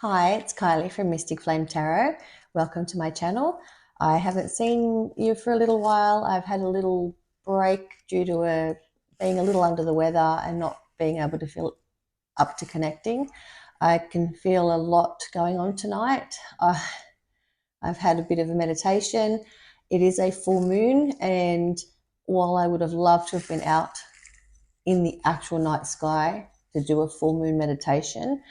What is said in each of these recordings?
Hi, it's Kylie from Mystic Flame Tarot. Welcome to my channel. I haven't seen you for a little while. I've had a little break due to being a little under the weather and not being able to feel up to connecting. I can feel a lot going on tonight. I've had a bit of a meditation. It is a full moon, and while I would have loved to have been out in the actual night sky to do a full moon meditation,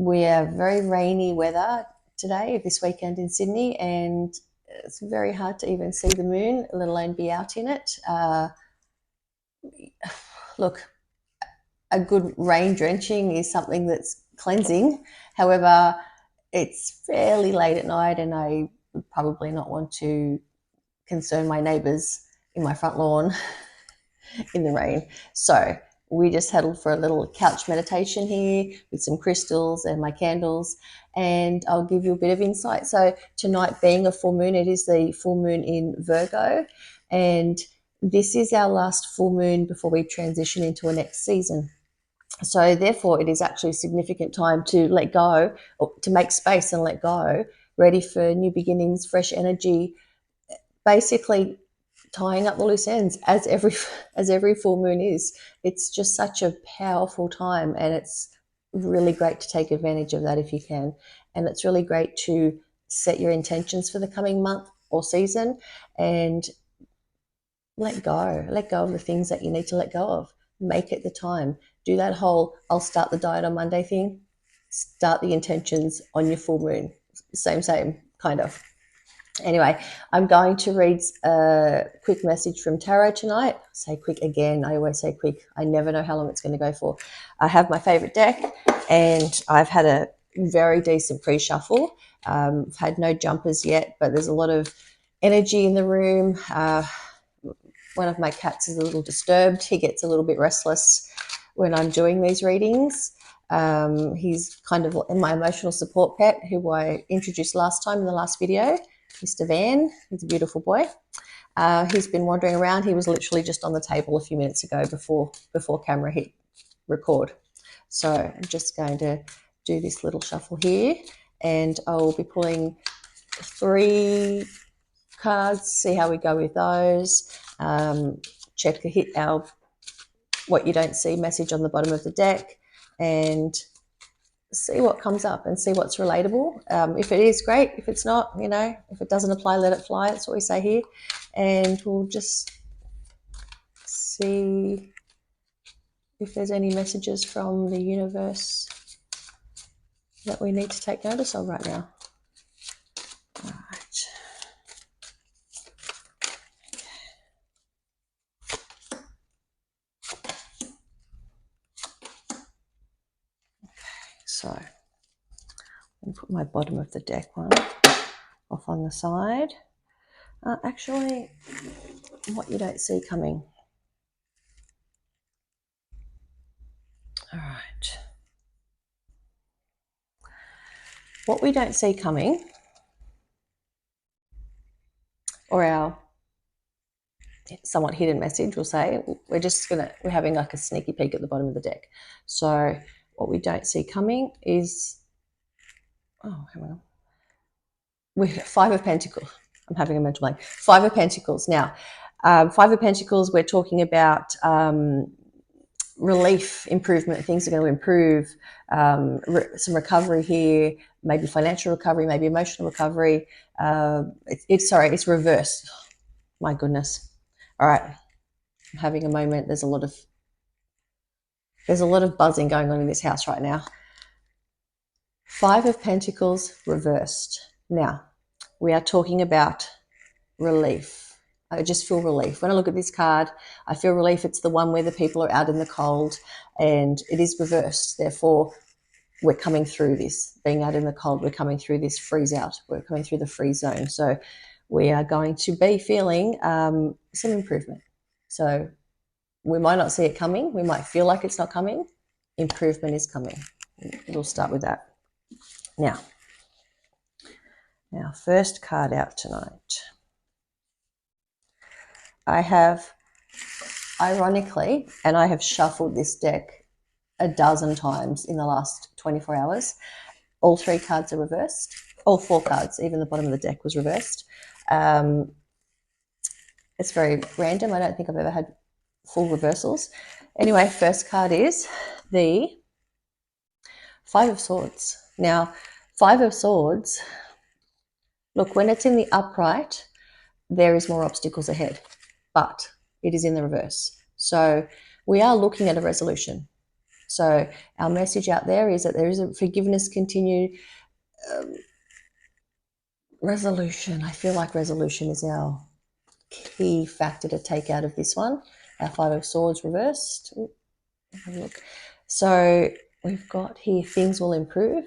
we have very rainy weather today, this weekend in Sydney, and it's very hard to even see the moon, let alone be out in it. Look, a good rain drenching is something that's cleansing. However, it's fairly late at night, and I would probably not want to concern my neighbours in my front lawn in the rain. So we just huddled for a little couch meditation here with some crystals and my candles, and I'll give you a bit of insight. So tonight being a full moon, it is the full moon in Virgo, and this is our last full moon before we transition into a next season. So therefore it is actually a significant time to let go, or to make space and let go, ready for new beginnings, fresh energy, basically tying up the loose ends, as every full moon is. It's just such a powerful time, and it's really great to take advantage of that if you can. And it's really great to set your intentions for the coming month or season and let go of the things that you need to let go of. Make it the time. Do that whole I'll start the diet on Monday thing. Start the intentions on your full moon. Same kind of. Anyway, I'm going to read a quick message from tarot tonight. I say quick again. I always say quick. I never know how long it's going to go for. I have my favorite deck, and I've had a very decent pre-shuffle. I've had no jumpers yet, but there's a lot of energy in the room. One of my cats is a little disturbed. He gets a little bit restless when I'm doing these readings. He's kind of my emotional support pet, who I introduced last time in the last video, Mr. Van. He's a beautiful boy. He's been wandering around. He was literally just on the table a few minutes ago before camera hit record. So I'm just going to do this little shuffle here, and I'll be pulling 3 cards, see how we go with those. Check hit our what you don't see message on the bottom of the deck, and see what comes up and see what's relatable. If it is, great. If it's not, if it doesn't apply, let it fly. That's what we say here. And we'll just see if there's any messages from the universe that we need to take notice of right now. All right. So I'll put my bottom of the deck one off on the side. Actually, what you don't see coming. All right. What we don't see coming, or our somewhat hidden message, we'll say, we're having like a sneaky peek at the bottom of the deck. So what we don't see coming is, hang on. We have 5 of Pentacles. I'm having a mental blank. 5 of Pentacles. Now, 5 of Pentacles, we're talking about relief, improvement. Things are going to improve. Some recovery here, maybe financial recovery, maybe emotional recovery. It's reversed. My goodness. All right. I'm having a moment. There's a lot of buzzing going on in this house right now. 5 of Pentacles reversed. Now, we are talking about relief. I just feel relief. When I look at this card, I feel relief. It's the one where the people are out in the cold, and it is reversed. Therefore, we're coming through this. Being out in the cold, we're coming through this freeze out. We're coming through the freeze zone. So we are going to be feeling some improvement. So we might not see it coming. We might feel like it's not coming. Improvement is coming. We'll start with that. Now, first card out tonight. I have, ironically, and I have shuffled this deck a dozen times in the last 24 hours. All 3 cards are reversed. All 4 cards, even the bottom of the deck was reversed. It's very random. I don't think I've ever had full reversals. Anyway, first card is the 5 of Swords. Now, 5 of Swords, look, when it's in the upright, there is more obstacles ahead, but it is in the reverse. So we are looking at a resolution. So our message out there is that there is a forgiveness, continued resolution. I feel like resolution is our key factor to take out of this one. Our 5 of Swords reversed. Ooh, have a look. So we've got here things will improve.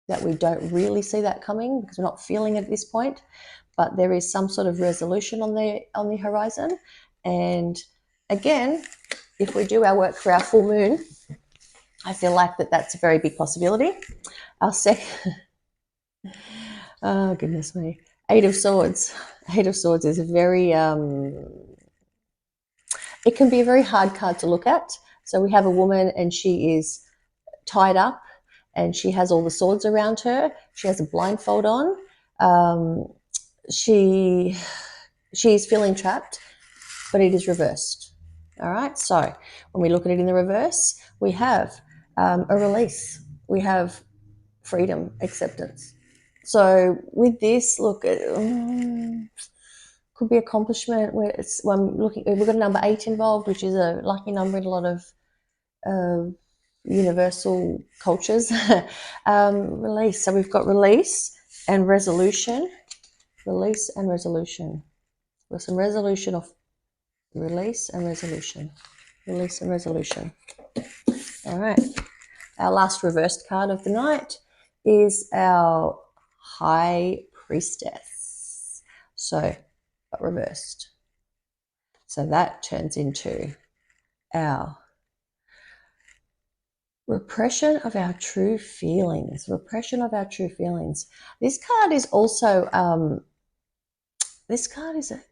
That we don't really see that coming because we're not feeling it at this point, but there is some sort of resolution on the horizon. And again, if we do our work for our full moon, I feel like that's a very big possibility. Our second, oh goodness me, 8 of Swords. 8 of Swords is a very, it can be a very hard card to look at. So we have a woman and she is tied up and she has all the swords around her. She has a blindfold on. She is feeling trapped, but it is reversed. All right, so when we look at it in the reverse, we have a release. We have freedom, acceptance. So with this, look, could be accomplishment. Where it's when looking, we've got a number 8 involved, which is a lucky number in a lot of universal cultures. Release. So we've got release and resolution. Release and resolution. There's some resolution of release and resolution. Release and resolution. All right. Our last reversed card of the night is our High Priestess. So, but reversed. So that turns into our repression of our true feelings. Repression of our true feelings. This card is also, this card is a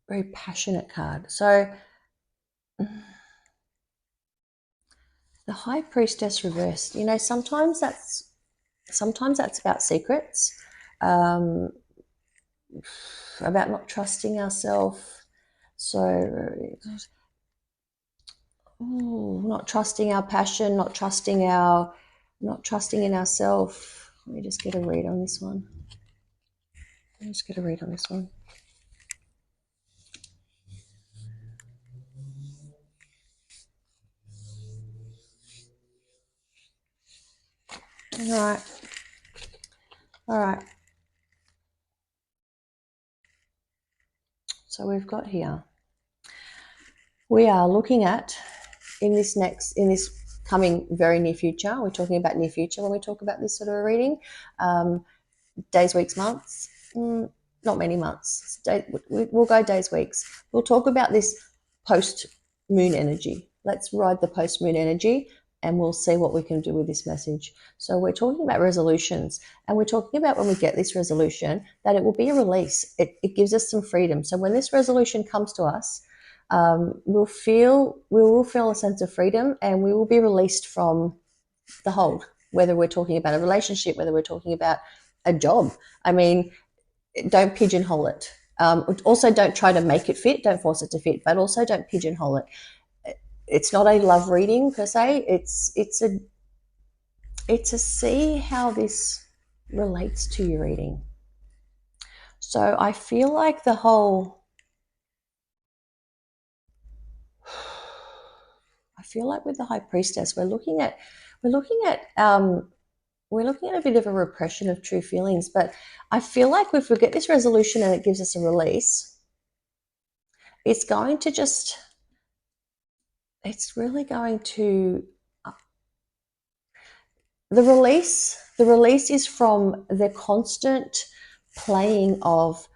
very passionate card. So the High Priestess reversed, you know, sometimes that's about secrets, about not trusting ourselves. So not trusting our passion, not trusting in ourselves. Let me just get a read on this one. All right. So we've got here, we are looking at in this coming very near future, we're talking about near future when we talk about this sort of a reading, days, weeks, months, not many months. We'll go days, weeks. We'll talk about this post-moon energy. Let's ride the post-moon energy and we'll see what we can do with this message. So we're talking about resolutions, and we're talking about when we get this resolution that it will be a release. It gives us some freedom. So when this resolution comes to us, we will feel a sense of freedom, and we will be released from the hold, whether we're talking about a relationship, whether we're talking about a job. I mean, don't pigeonhole it. Also, don't try to make it fit. Don't force it to fit, but also don't pigeonhole it. It's not a love reading per se. It's to see how this relates to your reading. So I feel like with the High Priestess, we're looking at a bit of a repression of true feelings. But I feel like if we get this resolution and it gives us a release, it's really going to, the release is from the constant playing of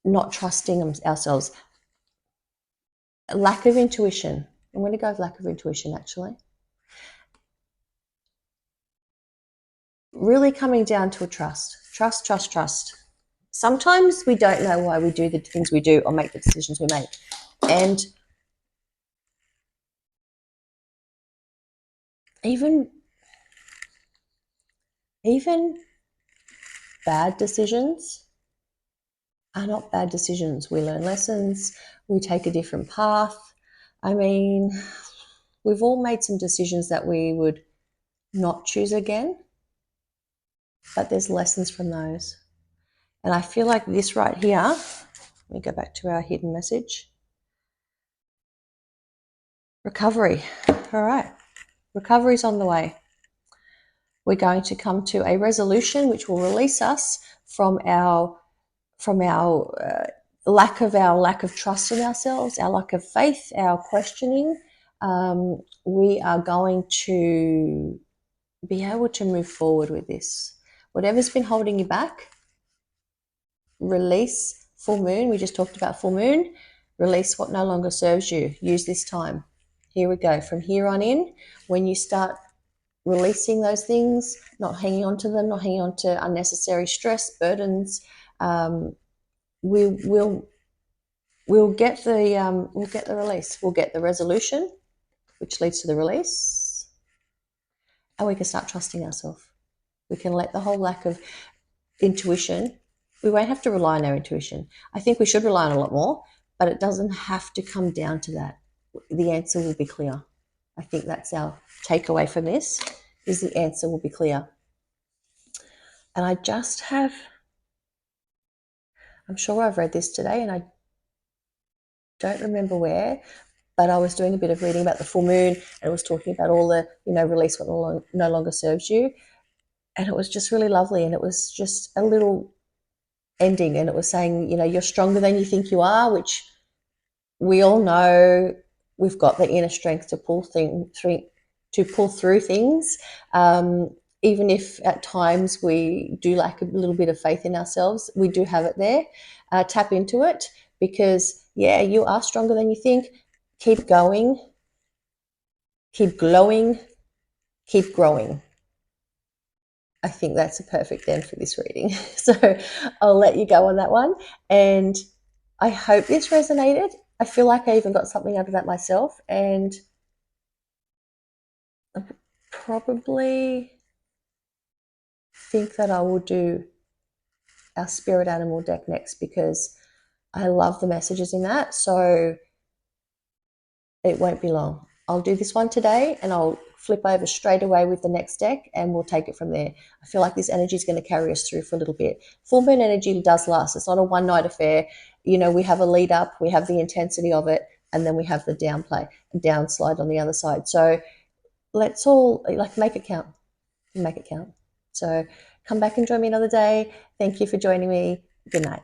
not trusting ourselves, lack of intuition. I'm going to go with lack of intuition, actually. Really coming down to a trust. Sometimes we don't know why we do the things we do or make the decisions we make. And even even bad decisions are not bad decisions. We learn lessons, we take a different path. I mean, we've all made some decisions that we would not choose again, but there's lessons from those. And I feel like this right here, let me go back to our hidden message. Recovery. All right. Recovery's on the way. We're going to come to a resolution which will release us from our lack of trust in ourselves, our lack of faith, our questioning. We are going to be able to move forward with this. Whatever's been holding you back, release. Full moon, we just talked about full moon. Release what no longer serves you. Use this time. Here we go. From here on in, when you start releasing those things, not hanging on to them, not hanging on to unnecessary stress, burdens, we'll get the release. We'll get the resolution, which leads to the release, and we can start trusting ourselves. We can let the whole lack of intuition. We won't have to rely on our intuition. I think we should rely on it a lot more, but it doesn't have to come down to that. The answer will be clear. I think that's our takeaway from this, is the answer will be clear. And I just have, I'm sure I've read this today and I don't remember where, but I was doing a bit of reading about the full moon and it was talking about all the, release what no longer serves you. And it was just really lovely. And it was just a little ending. And it was saying, you're stronger than you think you are, which we all know we've got the inner strength to pull through things. Even if at times we do lack a little bit of faith in ourselves, we do have it there. Tap into it because, you are stronger than you think. Keep going, keep glowing, keep growing. I think that's a perfect end for this reading. So I'll let you go on that one. And I hope this resonated. I feel like I even got something out of that myself. And I probably think that I will do our spirit animal deck next because I love the messages in that. So it won't be long. I'll do this one today and I'll flip over straight away with the next deck and we'll take it from there. I feel like this energy is going to carry us through for a little bit. Full moon energy does last. It's not a one night affair. We have a lead up, we have the intensity of it, and then we have the downslide on the other side. So let's all make it count. Make it count. So come back and join me another day. Thank you for joining me. Good night.